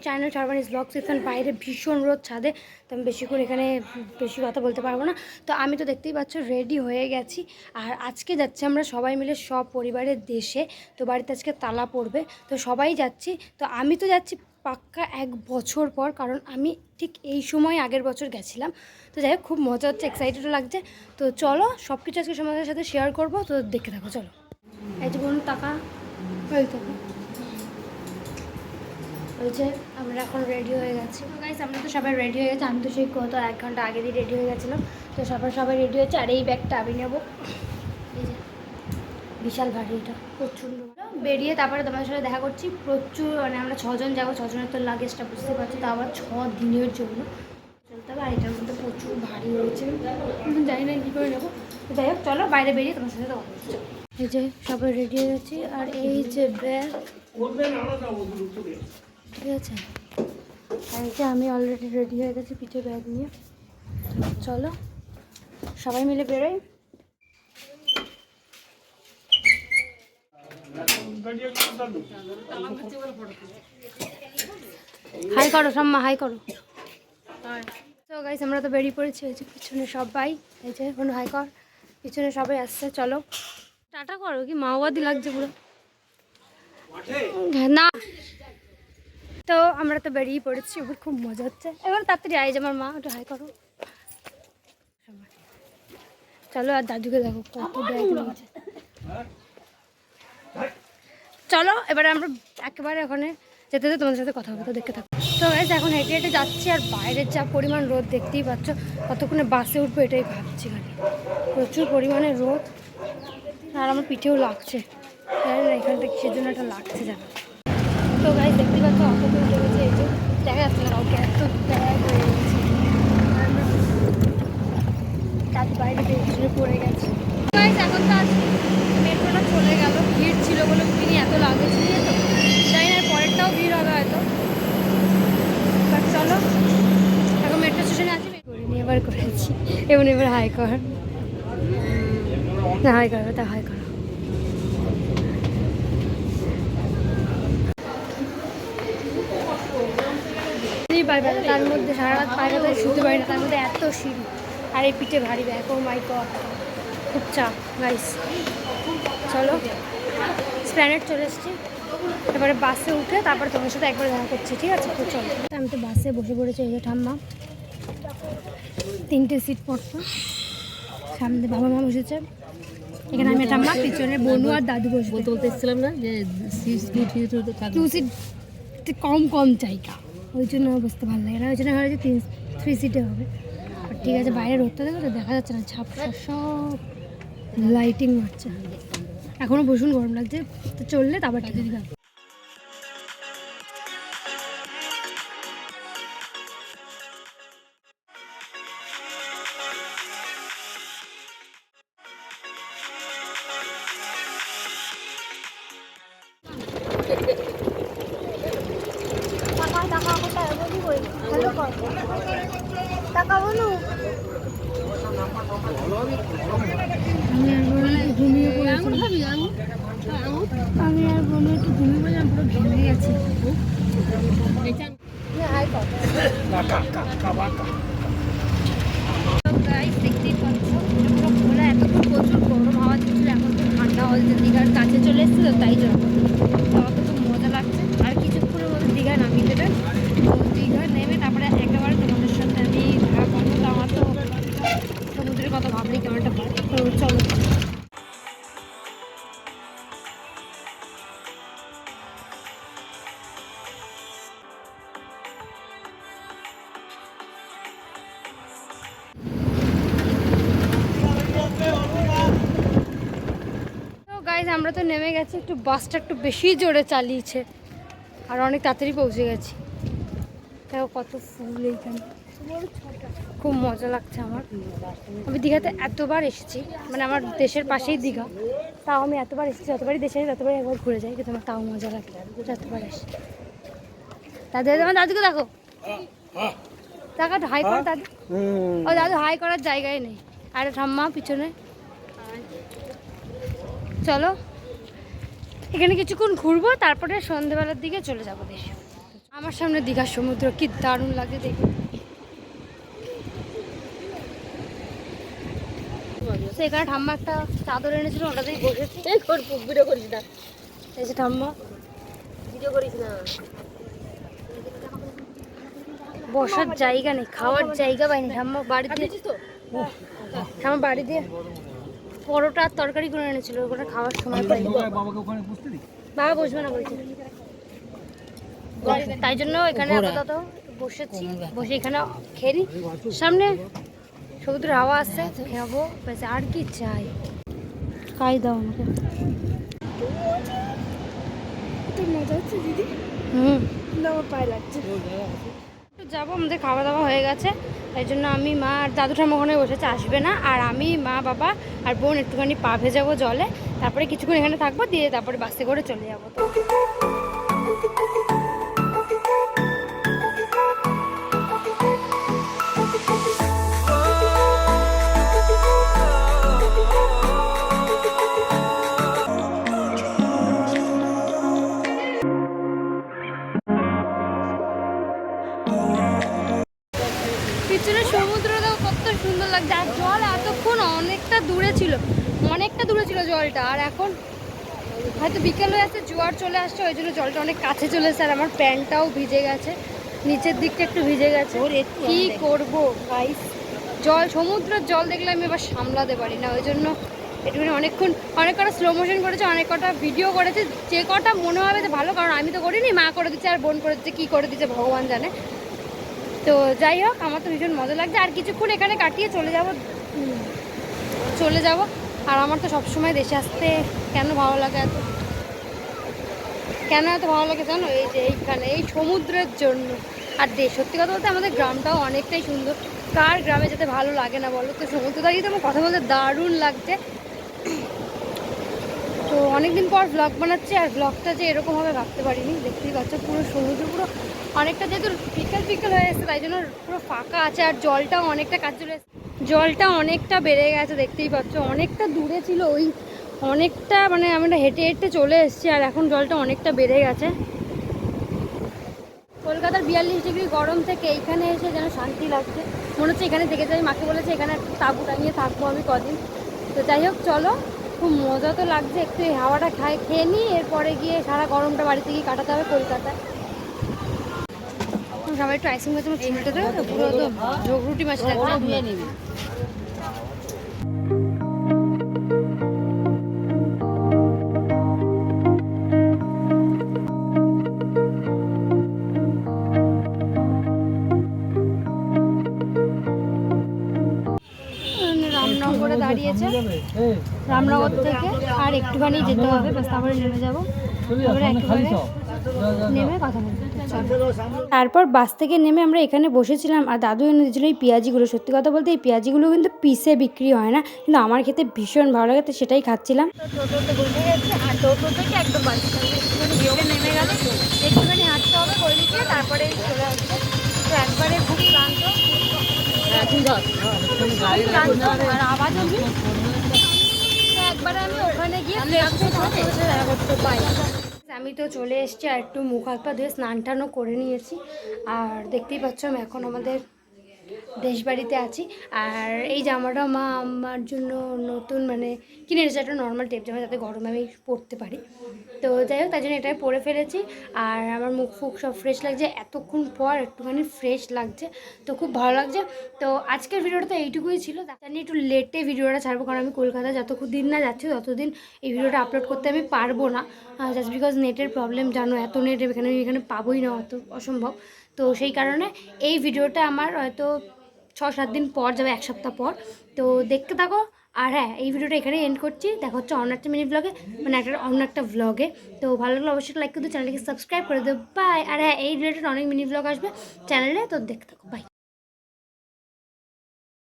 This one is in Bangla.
My channel শারবানিজ blogs. এখন বাইরে ভীষণ রোদ ছাদে, তো আমি বেশিক্ষণ এখানে বেশি কথা বলতে পারবো না। তো আমি তো দেখতেই পাচ্ছ রেডি হয়ে গেছি, আর আজকে যাচ্ছি আমরা সবাই মিলে সব পরিবারের দেশে। তো বাড়িতে আজকে তালা পড়বে, তো সবাই যাচ্ছি। তো আমি তো যাচ্ছি পাক্কা 1 বছর পর, কারণ আমি ঠিক এই সময় আগের বছর গেছিলাম। তো যাই হোক, খুব মজা হচ্ছে, এক্সাইটেডও লাগছে। তো চলো সব কিছু আজকে সমাজের সাথে শেয়ার করবো, তো দেখে থাকো। চলো, এই যে বলুন টাকা বলতে বলছে আমরা এখন রেডি হয়ে গেছি। গাইস, আমরা তো সবাই রেডি হয়ে গেছি। আমি তো সেই কত 1 ঘন্টা আগে দিয়ে রেডি হয়ে গেছিলাম। তো সবাই রেডি হয়েছে, আর এই ব্যাগটা আমি নেবো। এই যে বিশাল ভারী, এটা প্রচণ্ড। বেরিয়ে তারপরে তোমাদের সাথে দেখা করছি। প্রচুর মানে আমরা 6 জন যাবো, 6 জনের তো লাগেজটা বুঝতে পারছি, তো আবার 6 দিনের জন্য চলতে হবে। আর এটার মধ্যে প্রচুর ভারী হয়েছে, জানি না কী করে নেবো। তো যাই হোক, চলো বাইরে বেরিয়ে তোমার সাথে কথা বলছি। এই যে সবাই রেডি হয়ে গেছি, আর এই যে ব্যাগ, ঠিক আছে। আর এই যে আমি অলরেডি রেডি হয়ে গেছি পিঠে ব্যাগ নিয়ে। চলো সবাই মিলে বেরোই। হাই করো সম্মা, হাই করো। তো গাইস, আমরা তো বেরিয়ে পড়েছি। এই যে পিছনে সবাই, এই যে কোনো হাই কর, পিছনে সবাই আসছে। চলো টাটা করো। কি মাওবাদী লাগছে পুরো না। তো আমরা তো বেরিয়ে পড়েছি, ওর খুব মজা হচ্ছে। এবার তাড়াতাড়ি আয়, যে আমার মা, একটু হাই করো। চলো, আর দাদুকে দেখো কত ব্যাগ নিয়েছে। চলো এবারে আমরা একেবারে ওখানে যেতে যেতে তোমাদের সাথে কথা বলতে দেখতে থাকো। তো গাইস, এখন হেঁটে হেঁটে যাচ্ছি, আর বাইরের যা পরিমাণ রোদ দেখতেই পাচ্ছ। কতক্ষণে বাসে উঠবো এটাই ভাবছি, খালি প্রচুর পরিমাণে রোদ। আর আমার পিঠেও লাগছে, জানি না এখানটা কিসের জন্য একটা লাগছে জানো। তো গাইস, দেখতেই পাচ্ছ অটো করে চলেছে। এই যে দেখা যাচ্ছে না কাউকে, এত ব্যাগ হয়ে গেছে। তার বাইরে বেরিয়ে পড়ে গেছে। গাইস, এখন তো আজ মেট্রোটা চলে গেল, ভিড় ছিল বলে তিনি এত লাগেজ নিয়ে, তো জানি না পরেরটাও ভিড় হবে হয়তো। বাট চলো, এখন মেট্রো স্টেশনে আছি। করিনি, এবার করেছি। এবার হাই কর, না হাই করো, তা হাই করো। তার মধ্যে সারা রাত পায়ে ব্যথায় শুতে পারি না, তার মধ্যে এত সিঁড়ি, আর এই পিঠে ভারী ব্যাগ। ও মাই গড, খুব চাপ গাইস। চলো স্প্ল্যানেড চলে এসেছি, এবারে বাসে উঠে তারপরে তোমার সাথে একবার দেখা করছি, ঠিক আছে? তো চলো, আমি তো বাসে বসে পড়েছি। এই যে ঠাম্মা, 3টে সিট পড়তো, সামনে বাবা মা বসেছে, এখানে আমি ঠাম্মা, পিছনে বনু আর দাদু বসে। বলতে এসেছিলাম না যে 2 সিট কম জায়গা, ওই জন্য বসতে ভালো লাগে না। ওই জন্য হয়েছে 3 সিটে হবে। ঠিক আছে, বাইরে রোদটা দেখো তো, দেখা যাচ্ছে না, ঝাপসা সব লাইটিং মারছে। এখনও ভীষণ গরম লাগছে, তো চললে তারপর ঠিক আছে। আমি আর বোন একটু ঘুমিয়ে পড়লাম, পুরো ভেঙে গেছে। দেখতেই পাচ্ছ পুরো খোলা, এতক্ষণ প্রচুর গরম হাওয়া দিচ্ছিল, এখন তো ঠান্ডা হাওয়া দিচ্ছে। দীঘার কাছে চলে এসেছে, তো তাই জন্য আমার তো খুব মজা লাগছে। আর কিছুক্ষণের মধ্যে দীঘা নামিয়ে দেবে। তো দীঘা নেমে তারপরে একেবারে তোমাদের সাথে আমি দেখা করবো। তো আমার তো সমুদ্রের কথা ভাবলেই কেমন একটা পারে। তো চলো। আমরা তো নেমে গেছি, একটু বাসটা একটু বেশি জোরে চালিয়েছে, আর অনেক তাড়াতাড়ি পৌঁছে গেছি। দেখো কত ফুল এইখানে, খুব মজা লাগছে আমার। আমি দীঘাতে এতবার এসেছি, মানে আমার দেশের পাশেই দীঘা, তাও আমি এতবার এসেছি, যতবারই দেশে আসি ততবারই একবার ঘুরে যাই, কিন্তু আমার তাও মজা লাগে যতবার আসি। দাদু, আমার দাদুকে দেখো, টাকা হাই কর দাদু। ও দাদু হাই করার জায়গায় নেই। আর ঠাম্মা পিছনে। চলো এখানে কিছুক্ষণ ঘুরবো, তারপরে সন্ধ্যেবেলার দিকে চলে যাবো দেশে। আমার সামনে দীঘার সমুদ্র, কি দারুণ লাগে দেখে। এখানে ঠাম্মা একটা চাদর এনেছিল, ওটাতেই বসেছি। ভিডিও করিস না, এই যে ঠাম্মা ভিডিও করিস না। বসার জায়গা নেই, খাওয়ার জায়গা পাইনি। ঠাম্মা বাড়ি দিয়ে ঠাম্মা বাড়ি দিয়ে পরোটা আর তরকারি করে এনেছিল, ওখানে খাওয়ার সময় পাইনি। বাবা বসবে না বলছে, তাই জন্য এখানে আপাতত বসেছি। বসে এখানে খেলি, সামনে সমুদ্রের হাওয়া আসছে, খাবো ব্যাস, আর কি চাই। খাই দাও আমাকে। মজা হচ্ছে দিদি। আমার পায়ে লাগছে। যাবো, আমাদের খাওয়া দাওয়া হয়ে গেছে, তাই জন্য আমি মা আর দাদু ঠাম্মা ওখানে বসেছে, আসবে না। আর আমি মা বাবা আর বোন একটুখানি পা ভেজাবো জলে, তারপরে কিছুক্ষণ এখানে থাকবো, দিয়ে তারপরে বাসে করে চলে যাবো। তো পিছনে সমুদ্রটাও কত সুন্দর লাগছে, আর জল এতক্ষণ অনেকটা দূরে ছিল, জলটা। আর এখন হয়তো বিকেল হয়ে আসছে, জোয়ার চলে আসছে, ওই জন্য জলটা অনেক কাছে চলে এসেছে। আর আমার প্যান্টটাও ভিজে গেছে, নিচের দিকটা একটু ভিজে গেছে। কি করবো গাইস, সমুদ্রের জল দেখলে আমি এবার সামলাতে পারি না, ওই জন্য একটুখানি অনেক কটা স্লো মোশন করেছে, অনেক কটা ভিডিও করেছে, যে কটা মনে হবে যে ভালো, কারণ আমি তো করিনি, মা করে দিচ্ছে আর বোন করে দিচ্ছে, কী করে দিচ্ছে ভগবান জানে। তো যাই হোক, আমার তো ভীষণ মজা লাগছে, আর কিছুক্ষণ এখানে কাটিয়ে চলে যাব। আর আমার তো সবসময় দেশে আসতে কেন এত ভালো লাগে জানো, এই যে এইখানে এই সমুদ্রের জন্য। আর সত্যি কথা বলতে আমাদের গ্রামটাও অনেকটাই সুন্দর, কার গ্রামে যেতে ভালো লাগে না বলো। তো সমুদ্র দাঁড়িয়ে তো আমার কথা বলতে দারুণ লাগছে। তো অনেকদিন পর ব্লগ বানাচ্ছি, আর ব্লগটা যে এরকম হবে ভাবতে পারিনি। দেখতেই পাচ্ছ পুরো সমুদ্র, পুরো অনেকটা যেহেতু বিকেল হয়ে এসেছে, তাই জন্য পুরো ফাঁকা আছে। আর জলটাও অনেকটা কাছে চলে এসেছে, জলটা অনেকটা বেড়ে গেছে, দেখতেই পাচ্ছ। অনেকটা দূরে ছিল, ওই অনেকটা মানে আমরা হেঁটে হেঁটে চলে এসেছি, আর এখন জলটা অনেকটা বেড়ে গেছে। কলকাতার 42 ডিগ্রি গরম থেকে এইখানে এসে যেন শান্তি লাগছে, মনে হচ্ছে এখানে থেকে যাই। মাকে বলেছে এখানে তাঁবু টাঙিয়ে থাকবো আমি কদিন। তো যাই হোক, চলো, খুব মজা তো লাগছে, একটু এই হাওয়াটা খেয়ে নিই, এরপরে গিয়ে সারা গরমটা বাড়িতে গিয়ে কাটাতে হবে কলকাতায়। সবাই একটু আইসিং মাছ চিনতে দেবে তো, পুরো তো ঝোগরুটি মাছ লাগছে। রামনগরে দাঁড়িয়েছে, রামনগর থেকে আর একটুখানি যেতে হবে, বাস তারপরে নেমে যাবো, তারপরে একেবারে নেমে কথা বলবো। তারপর বাস থেকে নেমে আমরা এখানে বসেছিলাম, আর দাদু এনে দিয়েছিল এই পেঁয়াজিগুলো। সত্যি কথা বলতে এই পেঁয়াজিগুলো কিন্তু পিসে বিক্রি হয় না, কিন্তু আমার খেতে ভীষণ ভালো লাগে, তো সেটাই খাচ্ছিলাম। টোটোতে বসে গেছে, আর টোটো থেকে একদম বাস নেমে গেলে একটুখানি হাঁটতে হবে বলিতে, তারপরে চলে আসবে। তো একবারে খুব ক্লান্ত, আর আওয়াজ হবে। তো একবারে আমি ওখানে গিয়ে করতে পাই। আমি তো চলে এসেছি, আর একটু মুখ হাত পা ধুয়ে স্নান টানও করে নিয়েছি। আর দেখতেই পাচ্ছ আমি এখন আমাদের দেশ বাড়িতে আছি। আর এই জামাটা মা আমার জন্য নতুন মানে কিনে এসেছে, একটা নর্মাল টেপ জামা, যাতে গরমে আমি পরতে পারি। তো যাই হোক, তাই জন্য এটাই পরে ফেলেছি। আর আমার মুখ ফুক সব ফ্রেশ লাগছে, এতক্ষণ পর একটুখানি ফ্রেশ লাগছে, তো খুব ভালো লাগছে। তো আজকের ভিডিওটা তো এইটুকুই ছিল, জানি একটু লেটে ভিডিওটা ছাড়বো, কারণ আমি কলকাতায় যতক্ষণ দিন না যাচ্ছি ততদিন এই ভিডিওটা আপলোড করতে আমি পারবো না, জাস্ট বিকজ নেটের প্রবলেম। জানো এত নেট এখানে পাবোই না, অত অসম্ভব। তো সেই কারণে এই ভিডিওটা আমার হয়তো 6-7 দিন পর যাবে, 1 সপ্তাহ পর। তো দেখতে থাকো। আর হ্যাঁ, এই ভিডিওটা এখানে এন্ড করছি, দেখা হচ্ছে অন্য একটা মিনি ব্লগে, মানে অন্য একটা ভ্লগে। তো ভালো লাগলে অবশ্যই লাইক করে দিও, চ্যানেলকে সাবস্ক্রাইব করে দেবো। বাই। আর হ্যাঁ, এই রিলেটেড অনেক মিনি ব্লগ আসবে চ্যানেলে, তো দেখতে থাকো। বাই।